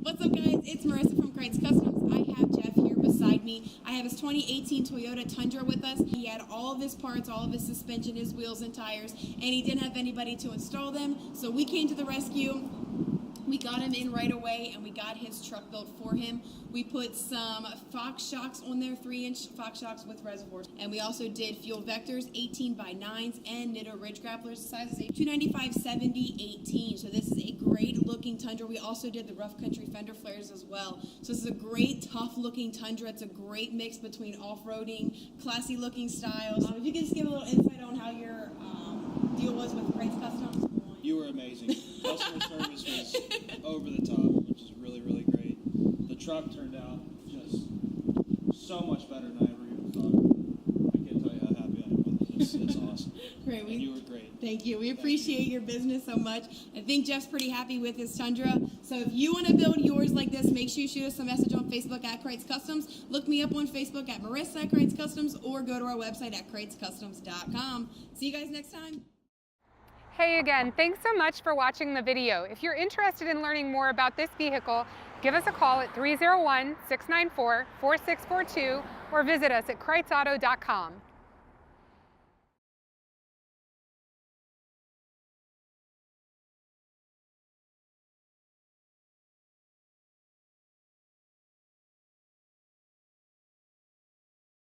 What's up, guys? It's Marissa from Krietz Customs. I have Jeff here beside me. I have his 2018 Toyota Tundra with us. He had all of his parts, all of his suspension, his wheels and tires, and he didn't have anybody to install them. So we came to the rescue. We got him in right away, and we got his truck built for him. We put some Fox shocks on there, 3-inch Fox shocks with reservoirs. And we also did fuel vectors, 18x9s, and Nitto ridge grapplers. Size is a 295/70/18. So this is a great looking Tundra. We also did the rough country fender flares as well. So this is a great, tough looking Tundra. It's a great mix between off-roading, classy looking styles. If you could just give a little insight on how your deal was with Krietz Customs. You were amazing. Customer service was over the top, which is really, really great. The truck turned out just so much better than I ever even thought. I can't tell you how happy I am with it. It's awesome. Great. And you were great. Thank you. We appreciate your business so much. I think Jeff's pretty happy with his Tundra. So if you want to build yours like this, make sure you shoot us a message on Facebook at Krietz Customs. Look me up on Facebook at Marissa at Krietz Customs, or go to our website at KrietzCustoms.com. See you guys next time. Hey again, thanks so much for watching the video. If you're interested in learning more about this vehicle, give us a call at 301-694-4642 or visit us at KrietzAuto.com.